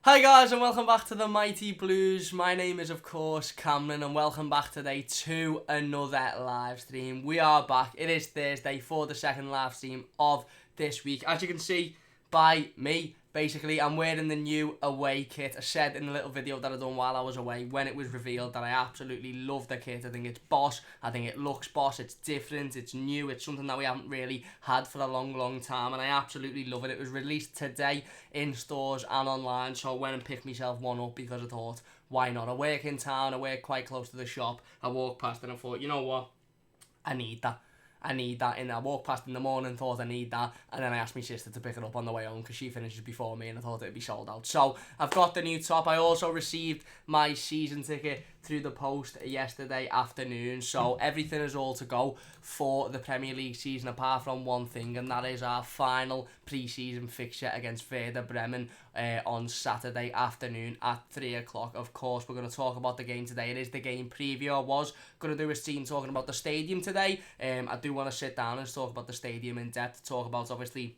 Hi guys and welcome back to the Mighty Blues. My name is of course Cameron and welcome back today to another live stream. We are back. It is Thursday for the second live stream of this week. As you can see by me, basically I'm wearing the new away kit. I said in a little video that I done while I was away when it was revealed that I absolutely love the kit. I think it's boss. I think it looks boss. It's different. It's new. It's something that we haven't really had for a long time and I absolutely love it. It was released today in stores and online, so I went and picked myself one up because I thought, why not? I work in town. I work quite close to the shop. I walked past and I thought, you know what? I need that. And I walked past in the morning, thought I need that, and then I asked my sister to pick it up on the way home because she finishes before me and I thought it'd be sold out. So I've got the new top. I also received my season ticket through the post yesterday afternoon, so everything is all to go for the Premier League season apart from one thing, and that is our final pre-season fixture against Werder Bremen on Saturday afternoon at 3 o'clock. Of course, we're going to talk about the game today. It is the game preview. I was going to do a scene talking about the stadium today. I do want to sit down and talk about the stadium in depth, talk about obviously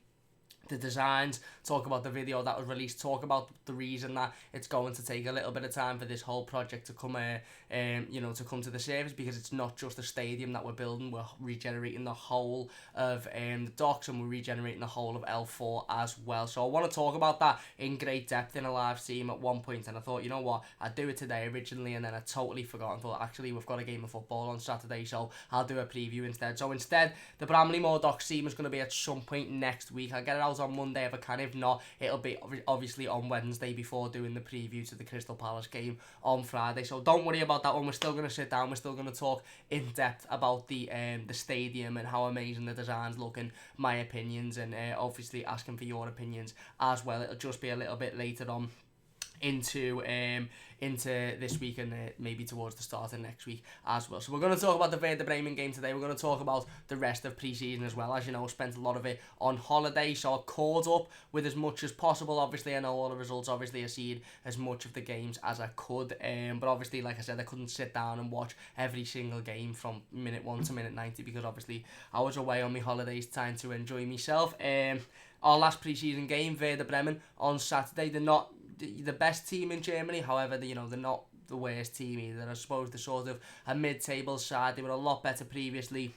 the designs, talk about the video that was released, talk about the reason that it's going to take a little bit of time for this whole project to come to come to the surface, because it's not just a stadium that we're building. We're regenerating the whole of the docks and we're regenerating the whole of L4 as well. So I want to talk about that in great depth in a live stream at one point, and I thought, you know what, I'd do it today originally and then I totally forgot and thought actually we've got a game of football on Saturday, so I'll do a preview instead. So instead, the Bramley Moor Dock stream is going to be at some point next week. I'll get it out on Monday if I can. If not, it'll be obviously on Wednesday before doing the preview to the Crystal Palace game on Friday. So don't worry about that one. We're still going to sit down. We're still going to talk in depth about the stadium and how amazing the designs look and my opinions, and obviously asking for your opinions as well. It'll just be a little bit later on into this week and maybe towards the start of next week as well. So we're going to talk about the Werder Bremen game today. We're going to talk about the rest of pre-season as well. As you know, I spent a lot of it on holiday, so I caught up with as much as possible. Obviously, I know all the results. Obviously, I seen as much of the games as I could. But obviously, like I said, I couldn't sit down and watch every single game from minute 1 to minute 90 because obviously I was away on my holidays trying to enjoy myself. Our last pre-season game, Werder Bremen, on Saturday. They're not the best team in Germany, however, they're not the worst team either. I suppose they're sort of a mid-table side. They were a lot better previously,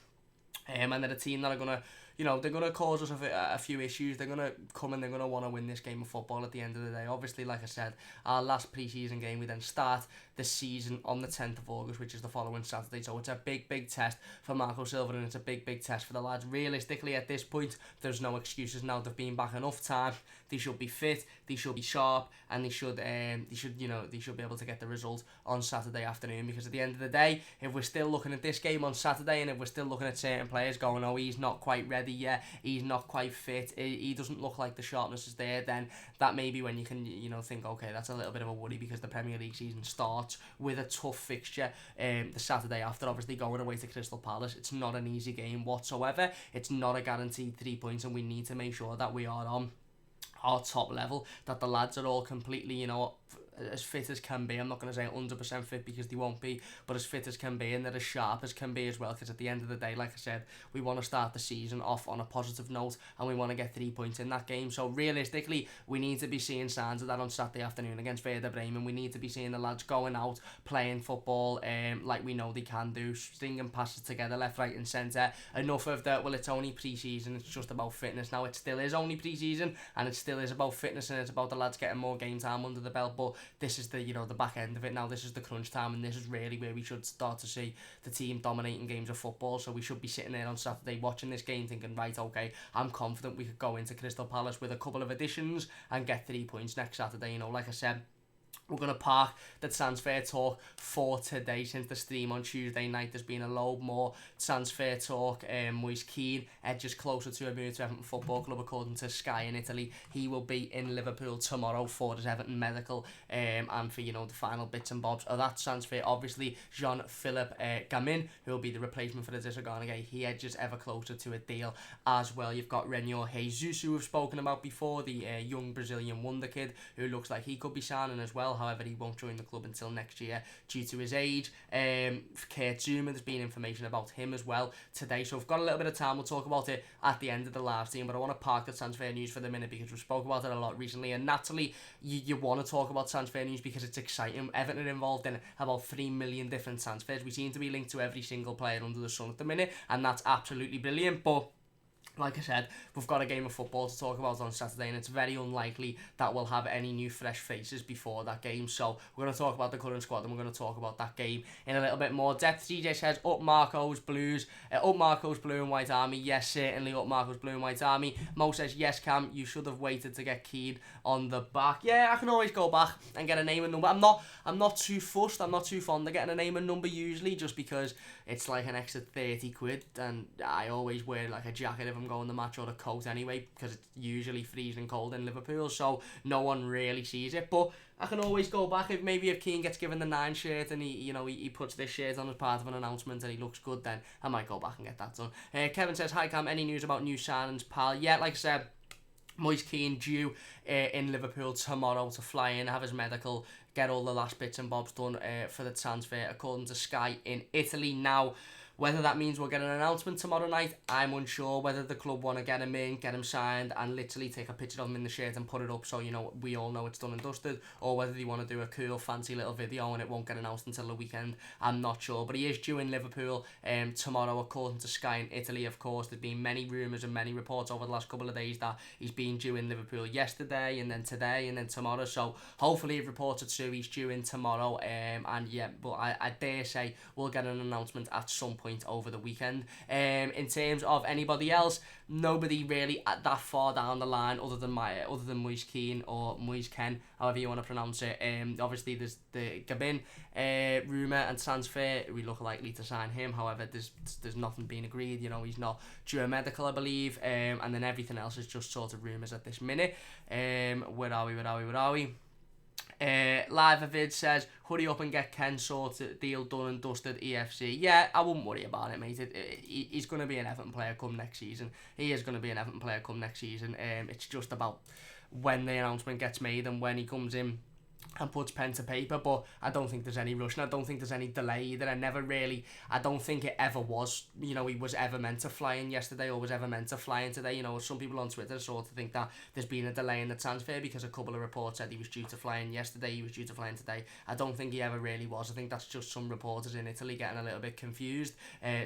and they're a team that are going to, they're going to cause us a few issues. They're going to come and they're going to want to win this game of football at the end of the day. Obviously, like I said, our last pre-season game, we then start the season on the 10th of August, which is the following Saturday. So it's a big test for Marco Silva, and it's a big test for the lads. Realistically, at this point, there's no excuses now. They've been back enough time. They should be fit, they should be sharp, and they should be able to get the result on Saturday afternoon. Because at the end of the day, if we're still looking at this game on Saturday, and if we're still looking at certain players going, oh, he's not quite ready yet, he's not quite fit, he doesn't look like the sharpness is there, then that may be when you can, think, okay, that's a little bit of a worry, because the Premier League season starts with a tough fixture the Saturday after, obviously going away to Crystal Palace. It's not an easy game whatsoever. It's not a guaranteed 3 points, and we need to make sure that we are on our top level, that the lads are all completely, as fit as can be. I'm not going to say 100% fit because they won't be, but as fit as can be, and they're as sharp as can be as well, because at the end of the day, like I said, we want to start the season off on a positive note and we want to get 3 points in that game. So realistically, we need to be seeing signs of that on Saturday afternoon against Werder Bremen. We need to be seeing the lads going out, playing football like we know they can do, stringing passes together left, right and centre. Enough of that, well, it's only pre-season, it's just about fitness. Now, it still is only pre-season and it still is about fitness and it's about the lads getting more game time under the belt, but this is the the back end of it now. This is the crunch time, and this is really where we should start to see the team dominating games of football. So we should be sitting there on Saturday watching this game thinking, right, okay, I'm confident we could go into Crystal Palace with a couple of additions and get 3 points next Saturday. Like I said, we're going to park the transfer talk for today, since the stream on Tuesday night there's been a load more transfer talk. Moise Kean edges closer to a move to Everton Football Club according to Sky in Italy. He will be in Liverpool tomorrow for his Everton medical and for the final bits and bobs of that transfer. Obviously, Jean-Philippe Gamin, who will be the replacement for the Disagarnagay, he edges ever closer to a deal as well. You've got Renio Jesus, who we've spoken about before, the young Brazilian wonder kid who looks like he could be signing as well. However, he won't join the club until next year due to his age. Kurt Zuma, there's been information about him as well today. So we've got a little bit of time. We'll talk about it at the end of the live stream. But I want to park the transfer news for the minute because we've spoke about it a lot recently. And naturally, you want to talk about transfer news because it's exciting. Everton are involved in about 3 million different transfers. We seem to be linked to every single player under the sun at the minute, and that's absolutely brilliant. But like I said, we've got a game of football to talk about on Saturday, and it's very unlikely that we'll have any new fresh faces before that game. So we're going to talk about the current squad, and we're going to talk about that game in a little bit more depth. DJ says, up Marco's Blues, up Marco's Blue and White Army. Yes, certainly up Marco's Blue and White Army. Mo says, yes, Cam, you should have waited to get keyed on the back. Yeah, I can always go back and get a name and number. I'm not too fussed. I'm not too fond of getting a name and number usually, just because it's like an extra 30 quid, and I always wear like a jacket if I'm going to match, or a coat anyway, because it's usually freezing cold in Liverpool, so no one really sees it. But I can always go back if Keane gets given the 9 shirt and he puts this shirt on as part of an announcement and he looks good, then I might go back and get that done. Kevin says, hi Cam, any news about new signings, pal? Yeah, like I said, Moise Keane due in Liverpool tomorrow to fly in, have his medical, get all the last bits and bobs done for the transfer, according to Sky in Italy. Now, whether that means we'll get an announcement tomorrow night, I'm unsure. Whether the club want to get him in, get him signed, and literally take a picture of him in the shirt and put it up so, we all know it's done and dusted, or whether they want to do a cool, fancy little video and it won't get announced until the weekend, I'm not sure. But he is due in Liverpool tomorrow, according to Sky in Italy, of course. There's been many rumours and many reports over the last couple of days that he's been due in Liverpool yesterday, and then today, and then tomorrow. So hopefully, if reported to, he's due in tomorrow. And yeah, but I dare say we'll get an announcement at some point over the weekend. In terms of anybody else, nobody really at that far down the line other than Moise Keane or Moise Ken, however you want to pronounce it. Obviously there's the Gabin rumour and transfer. We look likely to sign him. However, there's nothing being agreed. He's not due a medical, I believe, and then everything else is just sort of rumours at this minute. Where are we? Live Avid says, hurry up and get Ken sorted, deal done and dusted, EFC. Yeah, I wouldn't worry about it, mate. He's going to be an Everton player come next season. He is going to be an Everton player come next season. It's just about when the announcement gets made and when he comes in and puts pen to paper. But I don't think there's any rush, and I don't think there's any delay either. I don't think it ever was, he was ever meant to fly in yesterday or was ever meant to fly in today. Some people on Twitter sort of think that there's been a delay in the transfer because a couple of reports said he was due to fly in yesterday, he was due to fly in today. I don't think he ever really was. I think that's just some reporters in Italy getting a little bit confused.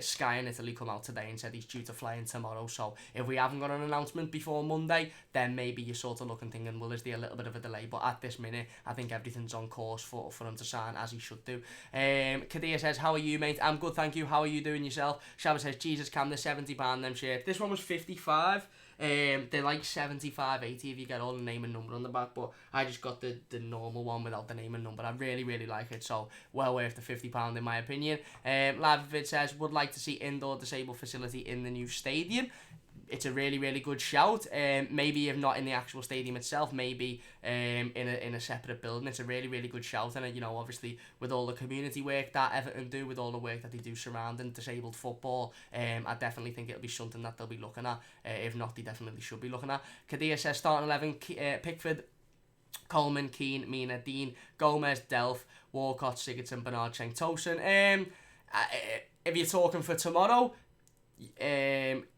Sky in Italy come out today and said he's due to fly in tomorrow. So if we haven't got an announcement before Monday, then maybe you're sort of looking thinking, well, is there a little bit of a delay? But at this minute, I think everything's on course for him to sign, as he should do. Kadir says, how are you, mate? I'm good, thank you. How are you doing yourself? Shabba says, Jesus, Cam, they're £70 them shirts. This one was 55. They're like 75, 80 if you get all the name and number on the back, but I just got the normal one without the name and number. I really, really like it, so well worth the £50 in my opinion. Live Vid says, would like to see indoor disabled facility in the new stadium. It's a really, really good shout. Maybe if not in the actual stadium itself, maybe in a separate building. It's a really, really good shout, and obviously with all the community work that Everton do, with all the work that they do surrounding disabled football, I definitely think it'll be something that they'll be looking at. If not, they definitely should be looking at. Kadir says, starting 11, Pickford, Coleman, Keane, Mina, Dean, Gomez, Delph, Walcott, Sigurdsson, Bernard, Cenk Tosun. If you're talking for tomorrow,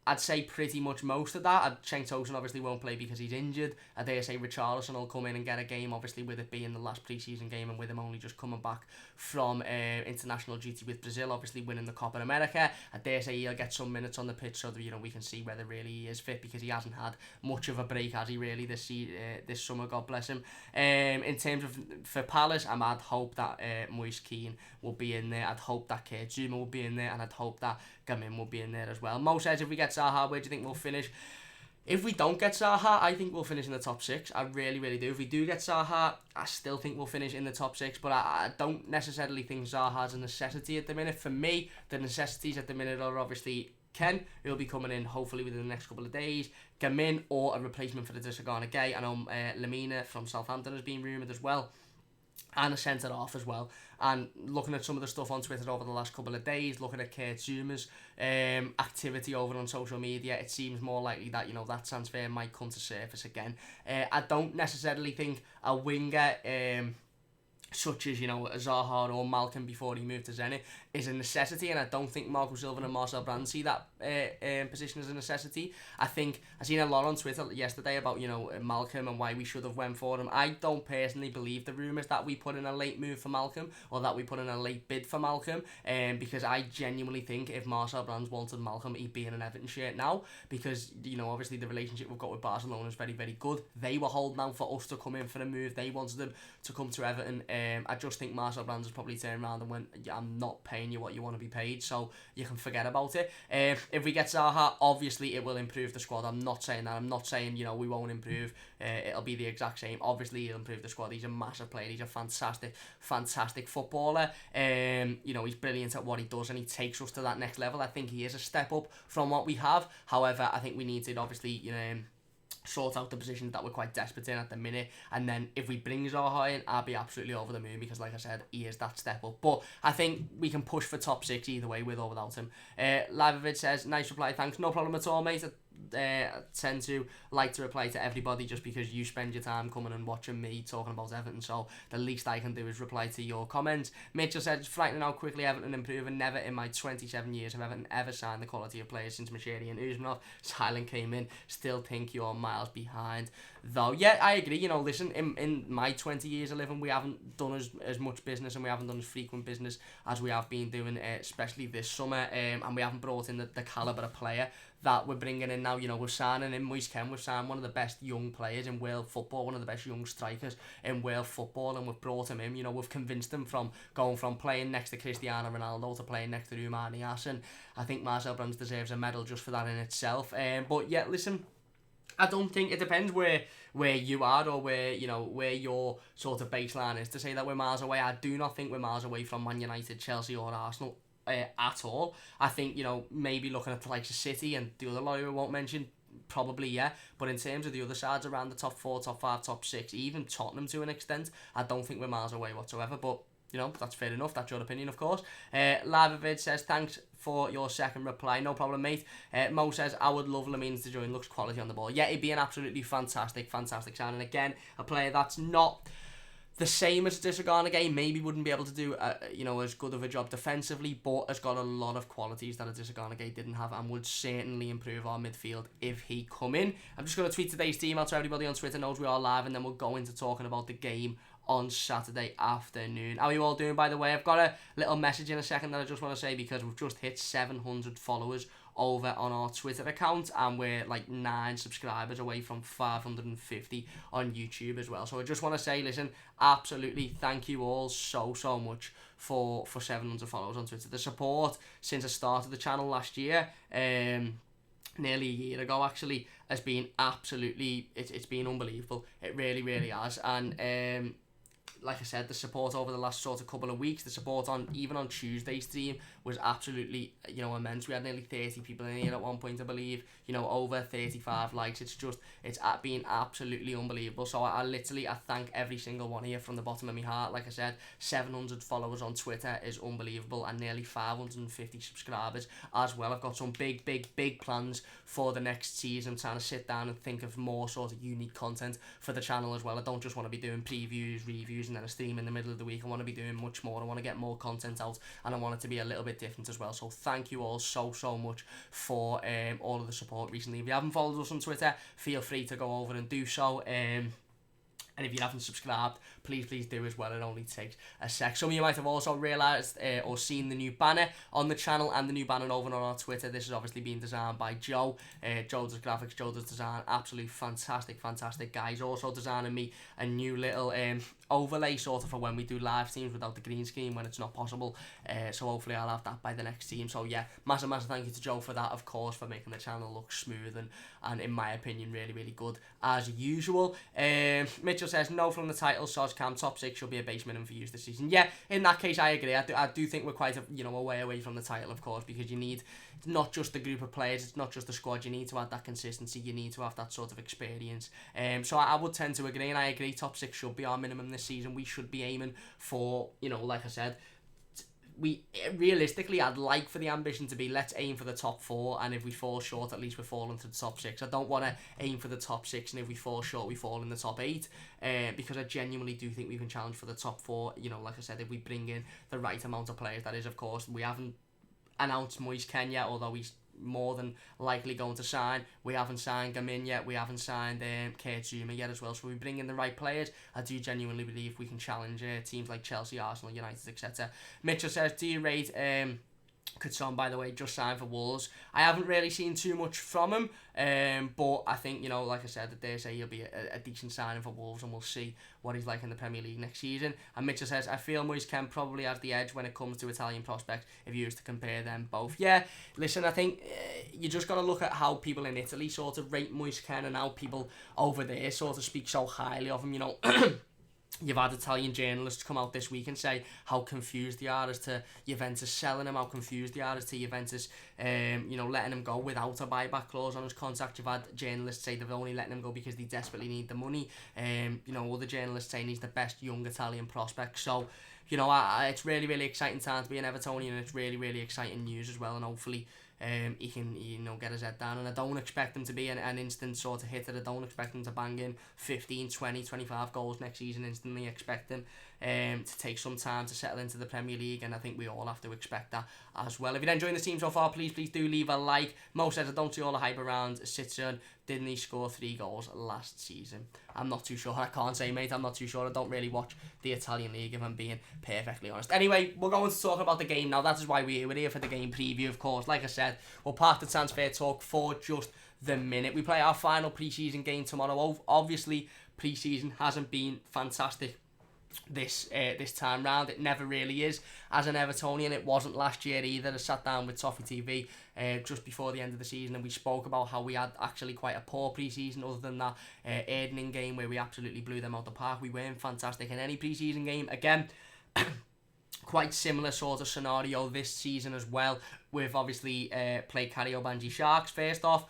I'd say pretty much most of that. Cenk Tosun obviously won't play because he's injured. I dare say Richarlison will come in and get a game, obviously with it being the last pre-season game and with him only just coming back from international duty with Brazil, obviously winning the Copa America. I dare say he'll get some minutes on the pitch so that we can see whether really he is fit, because he hasn't had much of a break, has he really, this summer, God bless him. In terms of for Palace, I'd hope that Moise Keane will be in there. I'd hope that Kurt Zuma will be in there, and I'd hope that Gamin will be in there as well. Mo says, if we get Zaha, where do you think we'll finish? If we don't get Zaha, I think we'll finish in the top 6. I really, really do. If we do get Zaha, I still think we'll finish in the top 6, but I don't necessarily think Zaha's a necessity at the minute. For me, the necessities at the minute are obviously Ken, who'll be coming in hopefully within the next couple of days, Gamin, or a replacement for the Disagana Gay. I know Lamina from Southampton has been rumoured as well, and a centre off as well. And looking at some of the stuff on Twitter over the last couple of days, looking at Kurt Zuma's activity over on social media, it seems more likely that that transfer might come to surface again. I don't necessarily think a winger such as, Zaha or Malcolm before he moved to Zenit, is a necessity, and I don't think Marco Silva and Marcel Brand see that position as a necessity. I seen a lot on Twitter yesterday about, Malcolm and why we should have went for him. I don't personally believe the rumours that we put in a late move for Malcolm, or that we put in a late bid for Malcolm, because I genuinely think if Marcel Brands wanted Malcolm, he'd be in an Everton shirt now, because, obviously the relationship we've got with Barcelona is very, very good. They were holding out for us to come in for a move. They wanted him to come to Everton. I just think Marcel Brands has probably turned around and went, I'm not paying you what you want to be paid, so you can forget about it. If we get Zaha, obviously it will improve the squad. I'm not saying that. I'm not saying, we won't improve. It'll be the exact same. Obviously he'll improve the squad. He's a massive player. He's a fantastic footballer. He's brilliant at what he does, and he takes us to that next level. I think he is a step up from what we have. However, I think we need to obviously, sort out the positions that we're quite desperate in at the minute, and then if we bring Zaha in, I'll be absolutely over the moon, because like I said, he is that step up. But I think we can push for top 6 either way, with or without him. Livevid says, nice reply, thanks. No problem at all, mate. I tend to like to reply to everybody, just because you spend your time coming and watching me talking about Everton, so the least I can do is reply to your comments. Mitchell said, it's frightening how quickly Everton improve, and never in my 27 years have Everton ever signed the quality of players since Machiri and Usmanov. Silent came in. Still think you're miles behind, though. Yeah, I agree. Listen, in my 20 years of living, we haven't done as much business, and we haven't done as frequent business as we have been doing, especially this summer, and we haven't brought in the calibre of player that we're bringing in now. We're signing in Moise Kean. We've signed one of the best young players in world football, one of the best young strikers in world football, and we've brought him in. We've convinced him from going from playing next to Cristiano Ronaldo to playing next to Roumani Yassin. I think Marcel Brands deserves a medal just for that in itself. But yeah, listen, I don't think it depends where you are, or where your sort of baseline is to say that we're miles away. I do not think we're miles away from Man United, Chelsea or Arsenal at all. I think, maybe looking at the likes of City and the other lot we won't mention, probably, yeah. But in terms of the other sides around the top 4, top 5, top 6, even Tottenham to an extent, I don't think we're miles away whatsoever. But, that's fair enough. That's your opinion, of course. Livevid says, thanks for your second reply. No problem, mate. Mo says, I would love Lamine to join. Looks quality on the ball. Yeah, he'd be an absolutely fantastic signing. Again, a player that's not the same as Disagana game, maybe wouldn't be able to do as good of a job defensively, but has got a lot of qualities that a Disagana game didn't have, and would certainly improve our midfield if he come in. I'm just going to tweet today's team out so everybody on Twitter knows we are live, and then we'll go into talking about the game on Saturday afternoon. How are you all doing, by the way? I've got a little message in a second that I just want to say, because we've just hit 700 followers over on our Twitter account, and we're like 9 subscribers away from 550 on YouTube as well. So I just want to say, listen, absolutely thank you all so much for 700 followers on Twitter. The support since I started the channel last year, nearly a year ago actually, has been absolutely, it's been unbelievable. It really has. And like I said, the support over the last sort of couple of weeks, the support even on Tuesday's stream was absolutely, immense. We had nearly 30 people in here at one point, I believe, over 35 likes. It's been absolutely unbelievable. So I thank every single one here from the bottom of my heart. Like I said, 700 followers on Twitter is unbelievable, and nearly 550 subscribers as well. I've got some big plans for the next season. I'm trying to sit down and think of more sort of unique content for the channel as well. I don't just want to be doing previews, reviews, and then a stream in the middle of the week. I want to be doing much more. I want to get more content out, and I want it to be a little bit different as well. So thank you all so much for all of the support recently. If you haven't followed us on Twitter, feel free to go over and do so. And if you haven't subscribed, please do as well. It only takes a sec. Some of you might have also realised or seen the new banner on the channel, and the new banner over on our Twitter. This has obviously been designed by Joe. Joe does graphics, Joe does design. Absolutely fantastic guy. He's also designing me a new little overlay sort of for when we do live streams without the green screen when it's not possible. So hopefully I'll have that by the next stream. So yeah, massive thank you to Joe for that, of course, for making the channel look smooth and in my opinion really good as usual. Mitchell says, no from the title, Sozcam top 6 should be a base minimum for use this season. Yeah, in that case I agree. I do think we're quite a way away from the title, of course, because you need, it's not just the group of players, it's not just the squad. You need to have that consistency, you need to have that sort of experience. So I would tend to agree, and I agree top 6 should be our minimum this season. We should be aiming for, like I said, realistically, I'd like for the ambition to be, let's aim for the top 4, and if we fall short, at least we're falling to the top 6. I don't want to aim for the top 6, and if we fall short, we fall in the top 8, because I genuinely do think we can challenge for the top 4. Like I said, if we bring in the right amount of players, that is, of course. We haven't announced Moise Kean yet, although he's more than likely going to sign. We haven't signed Gamin yet. We haven't signed Kurt Zouma yet as well. So we bring in the right players. I do genuinely believe we can challenge teams like Chelsea, Arsenal, United, etc. Mitchell says, do you rate Coutinho, by the way, just signed for Wolves? I haven't really seen too much from him, but I think, like I said, I dare say he'll be a decent signing for Wolves, and we'll see what he's like in the Premier League next season. And Mitchell says, I feel Moise Kean probably has the edge when it comes to Italian prospects if you used to compare them both. Yeah, listen, I think you just got to look at how people in Italy sort of rate Moise Kean and how people over there sort of speak so highly of him, You've had Italian journalists come out this week and say how confused they are as to Juventus selling him, how confused they are as to Juventus, letting him go without a buyback clause on his contract. You've had journalists say they're only letting him go because they desperately need the money. Other journalists saying he's the best young Italian prospect. So, it's really, really exciting time to be an Evertonian, and it's really, really exciting news as well. And hopefully, he can, get his head down. And I don't expect him to be an instant sort of hitter. I don't expect him to bang in 15, 20, 25 goals next season instantly. I expect him to take some time to settle into the Premier League, and I think we all have to expect that as well. If you're enjoying the team so far, please do leave a like. Mo says, I don't see all the hype around Citizen. Didn't he score 3 goals last season? I'm not too sure. I can't say, mate. I'm not too sure. I don't really watch the Italian league, if I'm being perfectly honest. Anyway, we're going to talk about the game now. That is why we're here for the game preview, of course. Like I said, we'll park the transfer talk for just the minute. We play our final pre-season game tomorrow. Obviously, pre-season hasn't been fantastic this time round. It never really is. As an Evertonian, it wasn't last year either. I sat down with Toffee TV just before the end of the season, and we spoke about how we had actually quite a poor pre-season, other than that Everton game where we absolutely blew them out the park. We weren't fantastic in any pre-season game. Again, quite similar sort of scenario this season as well. We've obviously played Kariobangi Sharks first off,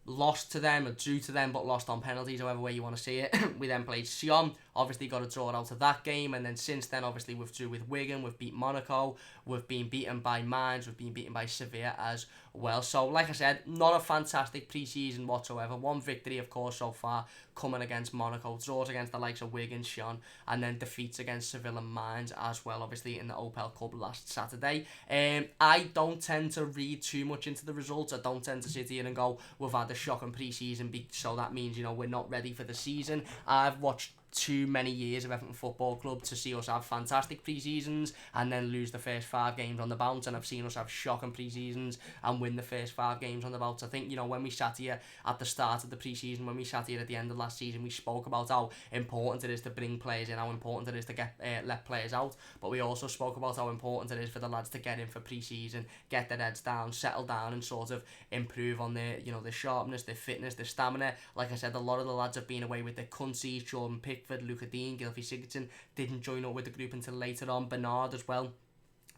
lost to them, or drew to them, but lost on penalties, however way you want to see it. We then played Sion, obviously got a draw out of that game, and then since then, obviously, we've drew with Wigan, we've beat Monaco, we've been beaten by Mainz, we've been beaten by Sevilla as well. So, like I said, not a fantastic pre-season whatsoever. One victory, of course, so far, coming against Monaco, draws against the likes of Wigan, Sion, and then defeats against Sevilla and Mainz as well, obviously, in the Opel Cup last Saturday. I don't tend to read too much into the results. I don't tend to sit here and go, we've had a shocking pre-season, so that means, we're not ready for the season. I've watched too many years of Everton Football Club to see us have fantastic pre-seasons and then lose the first 5 games on the bounce, and I've seen us have shocking pre-seasons and win the first 5 games on the bounce. I think, when we sat here at the start of the pre-season, when we sat here at the end of last season, we spoke about how important it is to bring players in, how important it is to get let players out, but we also spoke about how important it is for the lads to get in for pre-season, get their heads down, settle down, and sort of improve on their, their sharpness, their fitness, their stamina. Like I said, a lot of the lads have been away with their cuntsies. Jordan Pickford, Luca Dean, Gylfi Sigurdsson didn't join up with the group until later on. Bernard as well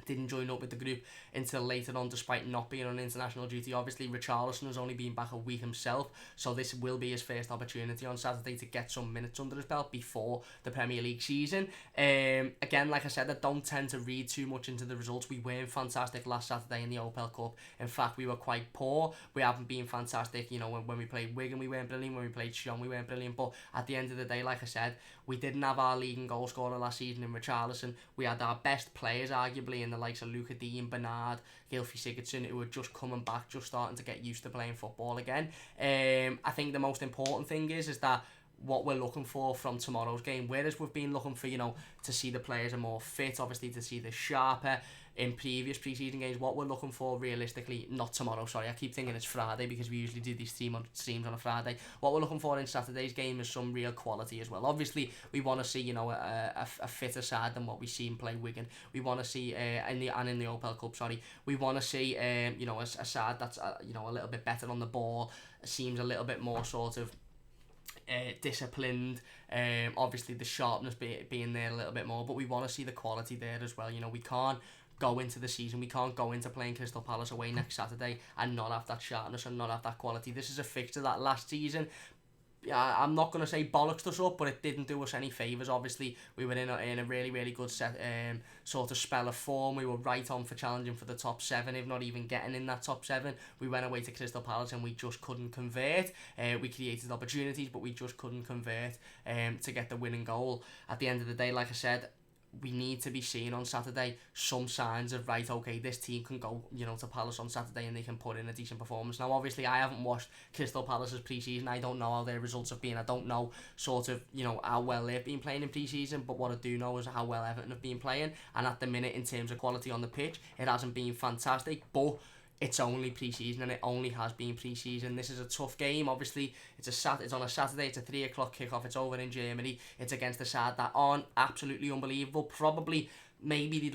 didn't join up with the group until later on, despite not being on international duty. Obviously, Richarlison has only been back a week himself, so this will be his first opportunity on Saturday to get some minutes under his belt before the Premier League season. Again, like I said, I don't tend to read too much into the results. We weren't fantastic last Saturday in the Opel Cup. In fact, we were quite poor. We haven't been fantastic, when we played Wigan, we weren't brilliant. When we played Sion, we weren't brilliant. But at the end of the day, like I said, we didn't have our leading goal scorer last season in Richarlison. We had our best players, arguably, in the likes of Luca Dean, Bernard, Gylfi Sigurdsson, who were just coming back, just starting to get used to playing football again. I think the most important thing is that what we're looking for from tomorrow's game, whereas we've been looking for, to see the players are more fit, obviously to see the sharper in previous pre-season games, what we're looking for realistically, not tomorrow, sorry, I keep thinking it's Friday because we usually do these streams on a Friday. What we're looking for in Saturday's game is some real quality as well. Obviously, we want to see, a fitter side than what we've seen play Wigan. We want to see, in the Opel Cup, we want to see, a side that's, a little bit better on the ball, seems a little bit more sort of disciplined, obviously the sharpness being there a little bit more, but we want to see the quality there as well. We can't go into the season, we can't go into playing Crystal Palace away next Saturday and not have that sharpness and not have that quality. This is a fixture that last season I'm not going to say bollocks us up, but it didn't do us any favours. Obviously, we were in a really, really good sort of spell of form. We were right on for challenging for the top 7, if not even getting in that top 7. We went away to Crystal Palace and we just couldn't convert. We created opportunities, but we just couldn't convert to get the winning goal. At the end of the day, like I said, we need to be seeing on Saturday some signs of, right, okay, this team can go, to Palace on Saturday and they can put in a decent performance. Now, obviously, I haven't watched Crystal Palace's pre-season. I don't know how their results have been. I don't know sort of, how well they've been playing in pre-season, but what I do know is how well Everton have been playing. And at the minute, in terms of quality on the pitch, it hasn't been fantastic, but it's only pre-season and it only has been pre-season. This is a tough game. Obviously, it's on a Saturday. It's a 3 o'clock kickoff. It's over in Germany. It's against a side that aren't absolutely unbelievable. Probably, maybe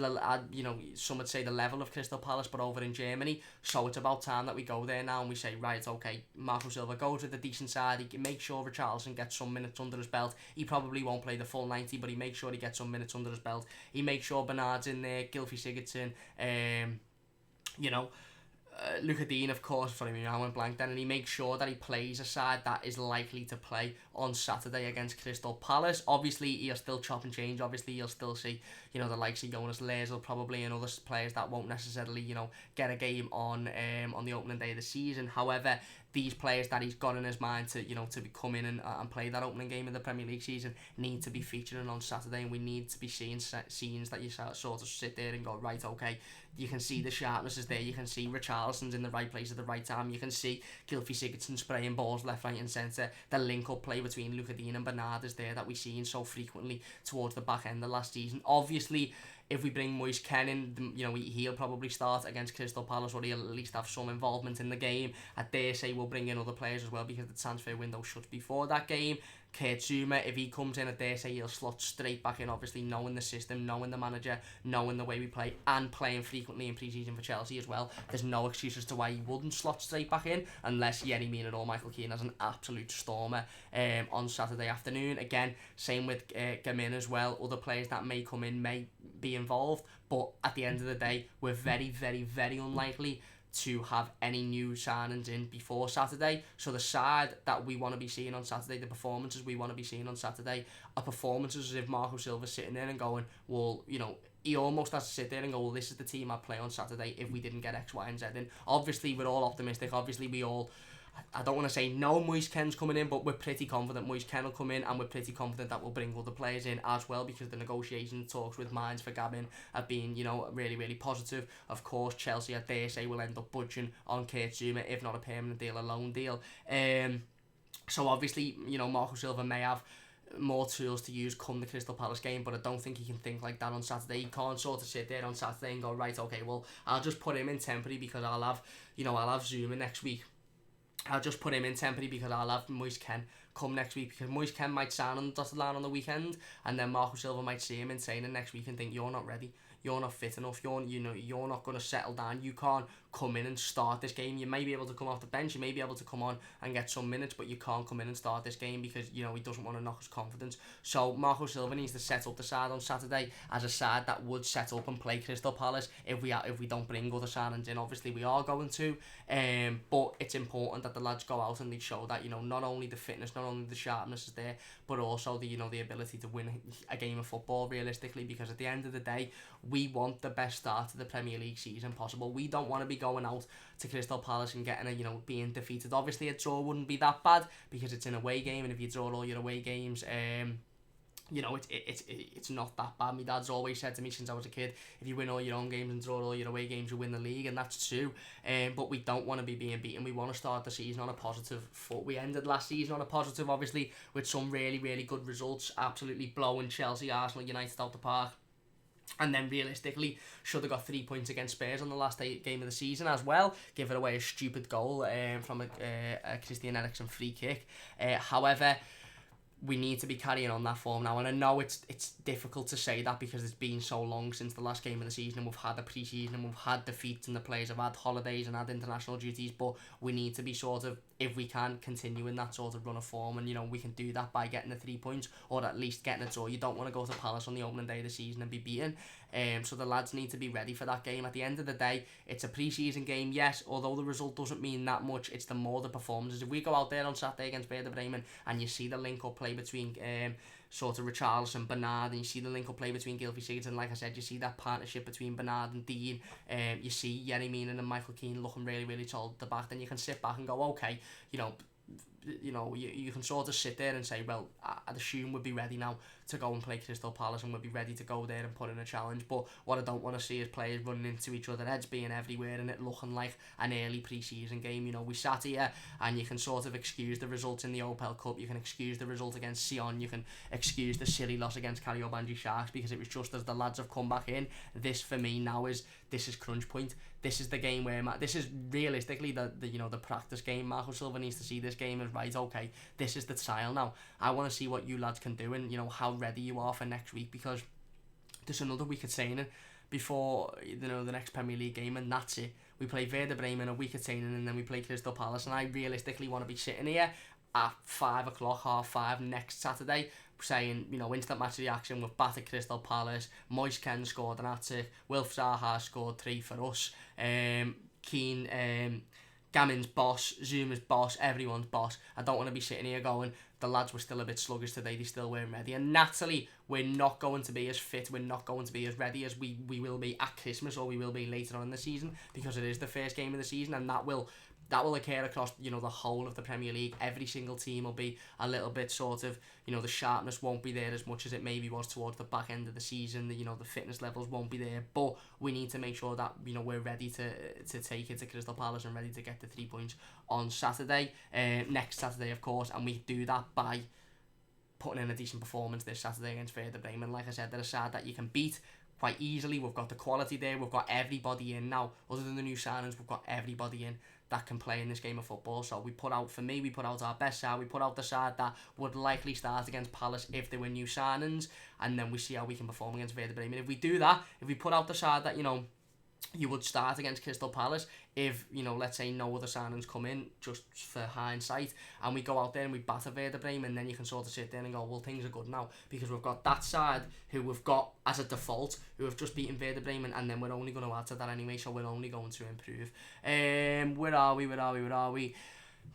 some would say the level of Crystal Palace, but over in Germany. So it's about time that we go there now and we say, right, okay, Marco Silva goes with the decent side. He can make sure Richarlison gets some minutes under his belt. He probably won't play the full 90, but he makes sure he gets some minutes under his belt. He makes sure Bernard's in there, Gylfi Sigurdsson, Luca Dean, of course, for me, I went blank then, and he makes sure that he plays a side that is likely to play on Saturday against Crystal Palace. Obviously, he'll still chop and change. Obviously, you'll still see, the likes of Jonas Lersel probably and other players that won't necessarily, get a game on the opening day of the season. However, these players that he's got in his mind to, to come in and play that opening game of the Premier League season need to be featuring on Saturday, and we need to be seeing scenes that you sort of sit there and go, right, okay, you can see the sharpness is there, you can see Richarlison's in the right place at the right time, you can see Gylfi Sigurdsson spraying balls left, right and centre. The link-up play between Luca Dean and Bernard is there that we've seen so frequently towards the back end of last season. Obviously, if we bring Moise Kean in, he'll probably start against Crystal Palace, or he'll at least have some involvement in the game. I dare say we'll bring in other players as well, because the transfer window shuts before that game. Kurt Zouma, if he comes in, I dare say he'll slot straight back in, obviously knowing the system, knowing the manager, knowing the way we play, and playing frequently in pre-season for Chelsea as well. There's no excuse as to why he wouldn't slot straight back in, unless Yerry Mina or Michael Keane has an absolute stormer on Saturday afternoon. Again, same with Gamin as well. Other players that may come in may be involved, but at the end of the day, we're very, very, very unlikely to have any new signings in before Saturday. So the side that we want to be seeing on Saturday, the performances we want to be seeing on Saturday, are performances as if Marco Silva's sitting there and going, well, he almost has to sit there and go, well, this is the team I'd play on Saturday if we didn't get X, Y and Z in. Obviously, we're all optimistic. Obviously, I don't want to say no Moise Kean's coming in, but we're pretty confident Moise Kean will come in, and we're pretty confident that we'll bring other players in as well, because the negotiation talks with Mainz for Gabin have been, really, really positive. Of course, Chelsea, I dare say, will end up budging on Kurt Zouma, if not a permanent deal, a loan deal. So obviously, Marco Silva may have more tools to use come the Crystal Palace game, but I don't think he can think like that on Saturday. He can't sort of sit there on Saturday and go, right, okay, well, I'll just put him in temporary because I'll have Zouma next week. I'll just put him in temporary because I'll have Moise Kean come next week, because Moise Kean might sign on the dotted line on the weekend, and then Marco Silva might see him in training next week and think, you're not ready, you're not fit enough, you're not going to settle down, you can't come in and start this game. You may be able to come off the bench, you may be able to come on and get some minutes, but you can't come in and start this game because, he doesn't want to knock his confidence. So Marco Silva needs to set up the side on Saturday as a side that would set up and play Crystal Palace if we don't bring other signings in. Obviously, we are going to, but it's important that the lads go out and they show that, not only the fitness, not only the sharpness is there, but also the ability to win a game of football realistically, because at the end of the day, we want the best start to the Premier League season possible. We don't want to be going out to Crystal Palace and getting being defeated. Obviously, a draw wouldn't be that bad because it's an away game, and if you draw all your away games, it's not that bad. My dad's always said to me since I was a kid, if you win all your own games and draw all your away games, you win the league, and that's true. But we don't want to be being beaten. We want to start the season on a positive foot. We ended last season on a positive, obviously, with some really, really good results, absolutely blowing Chelsea, Arsenal, United out the park. And then realistically, should have got 3 points against Spurs on the last game of the season as well. Give it away a stupid goal from a Christian Eriksen free kick. However, we need to be carrying on that form now, and I know it's difficult to say that because it's been so long since the last game of the season, and we've had a pre-season and we've had defeats, and the players have had holidays and had international duties, but we need to be sort of, if we can, continue in that sort of run of form, and we can do that by getting the 3 points, or at least getting a draw. You don't want to go to Palace on the opening day of the season and be beaten. So the lads need to be ready for that game. At the end of the day, it's a pre-season game, yes, although the result doesn't mean that much, it's the more the performances. If we go out there on Saturday against Werder Bremen and you see the link-up play between sort of Richarlison, Bernard, and you see the link-up play between Gylfi Sigurdsson, like I said, you see that partnership between Bernard and Dean, you see Yerry Mina and Michael Keane looking really, really solid at the back, then you can sit back and go, okay, you can sort of sit there and say, well, I'd assume we'd be ready now to go and play Crystal Palace and we'd be ready to go there and put in a challenge. But what I don't want to see is players running into each other, heads being everywhere, and it looking like an early pre-season game. We sat here and you can sort of excuse the results in the Opel Cup, you can excuse the result against Sion, you can excuse the silly loss against Kariobangi Sharks because it was just as the lads have come back in. This for me now is crunch point. This is the game where this is realistically the practice game. Marco Silva needs to see this game as right. Okay, this is the trial now. I want to see what you lads can do and how ready you are for next week, because there's another week of training before the next Premier League game, and that's it. We play Werder Bremen a week of training and then we play Crystal Palace, and I realistically want to be sitting here at 5 o'clock, 5:30 next Saturday saying, instant match reaction, we've battered Crystal Palace, Moise Kean scored an hat-trick, Wilf Zaha scored 3 for us, Keane, Gamin's boss, Zuma's boss, everyone's boss. I don't want to be sitting here going, the lads were still a bit sluggish today, they still weren't ready. And naturally, we're not going to be as fit, we're not going to be as ready as we will be at Christmas or we will be later on in the season, because it is the first game of the season, and that will occur across the whole of the Premier League. Every single team will be a little bit sort of, the sharpness won't be there as much as it maybe was towards the back end of the season. The fitness levels won't be there, but we need to make sure that we're ready to take it to Crystal Palace and ready to get the 3 points on Saturday, next Saturday of course, and we do that by putting in a decent performance this Saturday against Werder Bremen. Like I said, they're a side that you can beat quite easily. We've got the quality there, we've got everybody in now, other than the new signings, we've got everybody in that can play in this game of football. So we put out our best side, we put out the side that would likely start against Palace if they were new signings, and then we see how we can perform against Werder Bremen. If we do that, if we put out the side that, you would start against Crystal Palace, if, let's say no other signings come in, just for hindsight, and we go out there and we batter Werder Bremen, then you can sort of sit there and go, well, things are good now, because we've got that side who we've got as a default, who have just beaten Werder Bremen, and then we're only going to add to that anyway, so we're only going to improve. Where are we?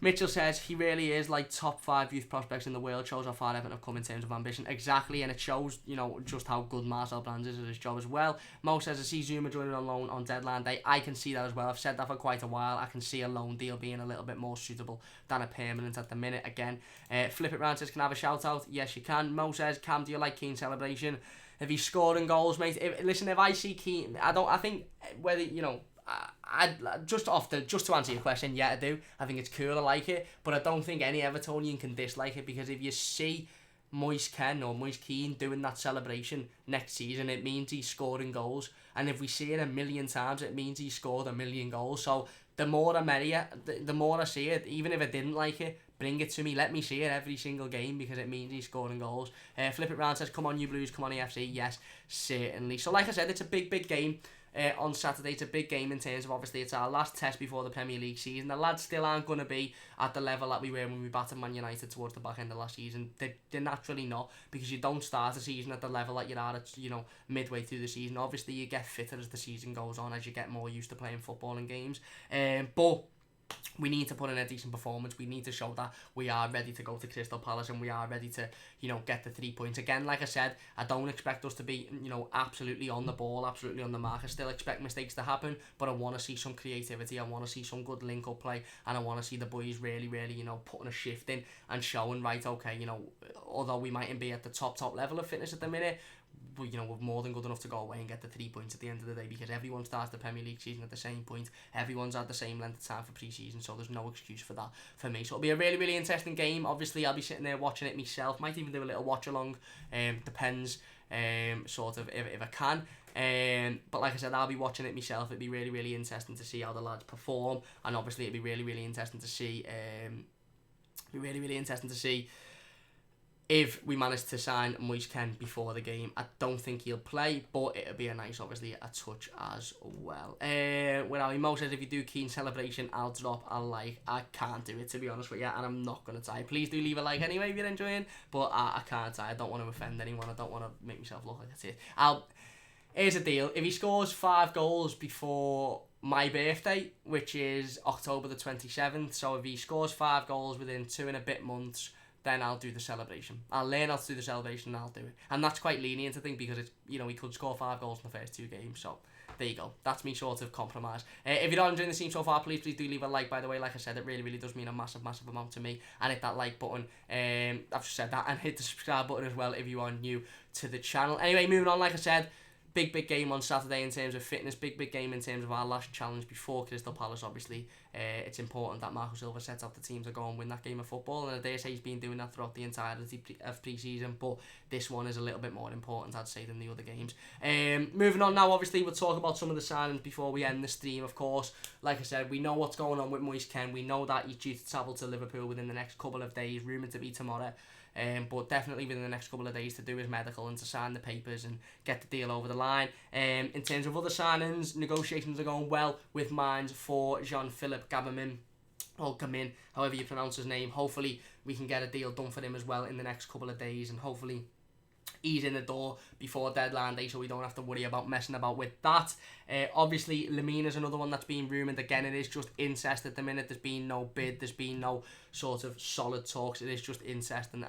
Mitchell says he really is like top 5 youth prospects in the world. Shows how far Everton have come in terms of ambition. Exactly, and it shows just how good Marcel Brands is at his job as well. Mo says I see Zuma joining on loan on deadline day. I can see that as well. I've said that for quite a while. I can see a loan deal being a little bit more suitable than a permanent at the minute. Again, Flip It Round says, can I have a shout out? Yes, you can. Mo says, Cam, do you like Keane celebration? If he's scoring goals, mate. If I see Keane, I think whether just to answer your question, yeah, I do. I think it's cool, I like it, but I don't think any Evertonian can dislike it, because if you see Moise Kean doing that celebration next season, it means he's scoring goals, and if we see it a million times, it means he scored 1 million goals. So the more the merrier, the more I see it, even if I didn't like it, bring it to me, let me see it every single game, because it means he's scoring goals. Flip It Round says, come on you Blues, come on EFC. Yes, certainly. So like I said, it's a big game on Saturday. It's a big game in terms of, obviously, it's our last test before the Premier League season. The lads still aren't going to be at the level that we were when we battered Man United towards the back end of last season. They're naturally not, because you don't start a season at the level that you are at, midway through the season. Obviously, you get fitter as the season goes on, as you get more used to playing football and games. But we need to put in a decent performance. We need to show that we are ready to go to Crystal Palace and we are ready to, get the 3 points. Again, like I said, I don't expect us to be, absolutely on the ball, absolutely on the mark. I still expect mistakes to happen, but I want to see some creativity. I want to see some good link-up play, and I want to see the boys really, putting a shift in and showing, right, okay, although we mightn't be at the top level of fitness at the minute, we're more than good enough to go away and get the 3 points at the end of the day, because everyone starts the Premier League season at the same point. Everyone's had the same length of time for pre-season, so there's no excuse for that for me. So it'll be a really interesting game. Obviously, I'll be sitting there watching it myself. Might even do a little watch along. Depends, sort of if I can. But like I said, I'll be watching it myself. It'll be really interesting to see how the lads perform, and obviously it'll be really interesting to see. Really interesting to see if we manage to sign Moise Kean before the game. I don't think he'll play, but it'll be a nice, obviously, a touch as well. Mo says, if you do Keane celebration, I'll drop a like. I can't do it, to be honest with you, and I'm not going to try. Please do leave a like anyway if you're enjoying, but I can't try. I don't want to offend anyone. I don't want to make myself look like that's it. Here's the deal. If he scores 5 goals before my birthday, which is October the 27th, so if he scores 5 goals within 2 and a bit months, then I'll do the celebration. I'll learn how to do the celebration and I'll do it. And that's quite lenient, I think, because it's, he could score 5 goals in the first 2 games, so there you go. That's me sort of compromise. If you're not enjoying the stream so far, please do leave a like, by the way. Like I said, it really does mean a massive amount to me. And hit that like button. I've just said that. And hit the subscribe button as well if you are new to the channel. Anyway, moving on, like I said, big game on Saturday in terms of fitness. Big game in terms of our last challenge before Crystal Palace, obviously. It's important that Marco Silva sets out the team to go and win that game of football. And I dare say he's been doing that throughout the entirety of pre-season. But this one is a little bit more important, I'd say, than the other games. Moving on now, obviously, we'll talk about some of the signings before we end the stream, of course. Like I said, we know what's going on with Moise Kean. We know that he's due to travel to Liverpool within the next couple of days, rumoured to be tomorrow. But definitely within the next couple of days to do his medical and to sign the papers and get the deal over the line. In terms of other signings, negotiations are going well with Mainz for Jean-Philippe Gabamin, or Gamin, however you pronounce his name. Hopefully we can get a deal done for him as well in the next couple of days, and hopefully he's in the door before deadline day, so we don't have to worry about messing about with that. Obviously, Lamine is another one that's been rumoured. Again, it is just incest at the minute. There's been no bid. There's been no sort of solid talks. It is just incest and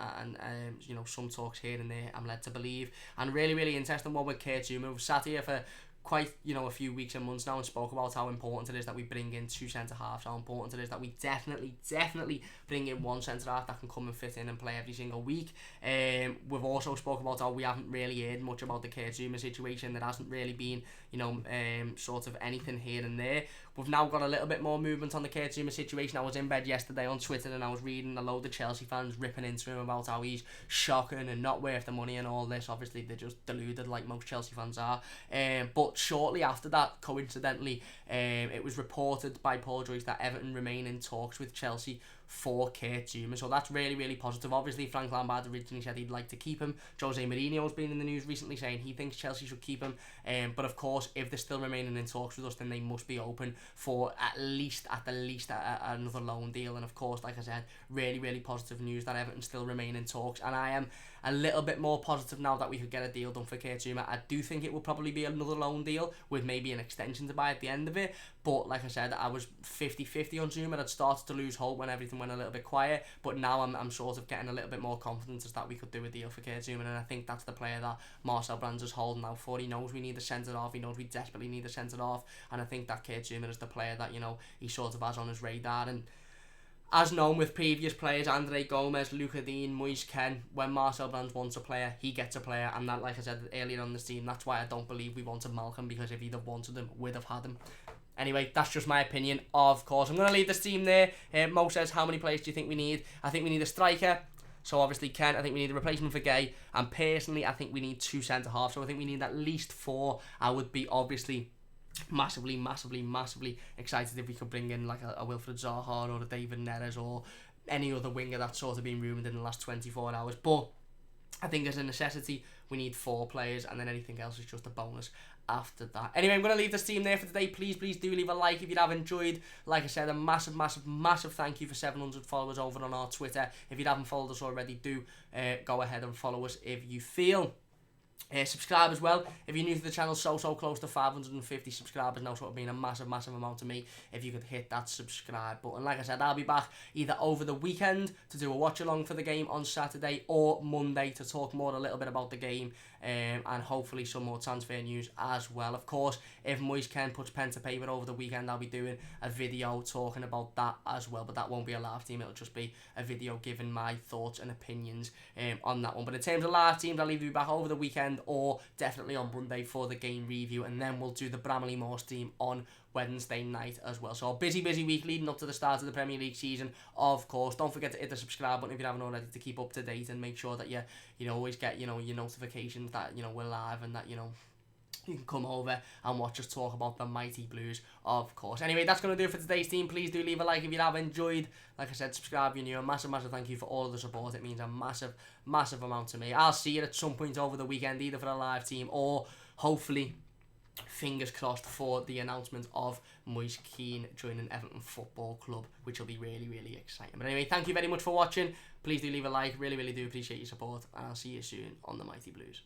some talks here and there, I'm led to believe. And really interesting one with Kurt Zouma. We've sat here for quite a few weeks and months now and spoke about how important it is that we bring in 2 centre-halves, how important it is that we definitely bring in 1 centre-half that can come and fit in and play every single week. We've also spoke about how we haven't really heard much about the Kurt Zouma situation. There hasn't really been sort of anything here and there. We've now got a little bit more movement on the Kurt Zouma situation. I was in bed yesterday on Twitter and I was reading a load of Chelsea fans ripping into him about how he's shocking and not worth the money and all this. Obviously, they're just deluded like most Chelsea fans are. But shortly after that, coincidentally, it was reported by Paul Joyce that Everton remain in talks with Chelsea for Kurt Zouma. So that's really positive. Obviously, Frank Lampard originally said he'd like to keep him. Jose Mourinho's been in the news recently saying he thinks Chelsea should keep him. But of course, if they're still remaining in talks with us, then they must be open for at the least another loan deal. And of course, like I said, really positive news that Everton still remain in talks. And I am a little bit more positive now that we could get a deal done for Kurt Zouma. I do think it will probably be another loan deal with maybe an extension to buy at the end of it. But like I said, I was 50-50 on Zouma. I'd started to lose hope when everything went a little bit quiet. But now I'm sort of getting a little bit more confidence as that we could do a deal for Kurt Zouma. And I think that's the player that Marcel Brands is holding out for. He knows we need a centre-half. He knows we desperately need a centre-half. And I think that Kurt Zouma is the player that, he sort of has on his radar. And as known with previous players, Andre Gomez, Luca Dean, Moise Kean, when Marcel Brands wants a player, he gets a player. And that, like I said earlier on the team, that's why I don't believe we wanted Malcolm, because if he'd have wanted him, we'd have had him. Anyway, that's just my opinion, of course. I'm going to leave this team there. Mo says, how many players do you think we need? I think we need a striker. So obviously Kean, I think we need a replacement for Gay. And personally, I think we need 2 centre-halves. So I think we need at least 4. I would be obviously massively excited if we could bring in like a Wilfred Zaha or a David Neres or any other winger that's sort of been rumoured in the last 24 hours. But I think as a necessity, we need 4 players, and then anything else is just a bonus after that. Anyway, I'm going to leave this team there for today. Please do leave a like if you have enjoyed. Like I said, a massive thank you for 700 followers over on our Twitter. If you haven't followed us already, do go ahead and follow us if you feel. Subscribe as well. If you're new to the channel, so close to 550 subscribers now, so it would mean a massive amount to me if you could hit that subscribe button. Like I said, I'll be back either over the weekend to do a watch along for the game on Saturday, or Monday to talk a little bit about the game, and hopefully some more transfer news as well. Of course, if Moise Kean puts pen to paper over the weekend, I'll be doing a video talking about that as well, but that won't be a live team. It'll just be a video giving my thoughts and opinions on that one. But in terms of live teams, I'll either be back over the weekend or definitely on Monday for the game review, and then we'll do the Bramley Moore team on Wednesday night as well. So a busy week leading up to the start of the Premier League season, of course. Don't forget to hit the subscribe button if you haven't already, to keep up to date and make sure that you always get your notifications that we're live, and that you can come over and watch us talk about the Mighty Blues, of course. Anyway, that's going to do it for today's team. Please do leave a like if you have enjoyed. Like I said, subscribe if you're new. A massive thank you for all of the support. It means a massive amount to me. I'll see you at some point over the weekend, either for a live team or hopefully, fingers crossed, for the announcement of Moise Kean joining Everton Football Club, which will be really exciting. But anyway, thank you very much for watching. Please do leave a like. Really do appreciate your support, and I'll see you soon on the Mighty Blues.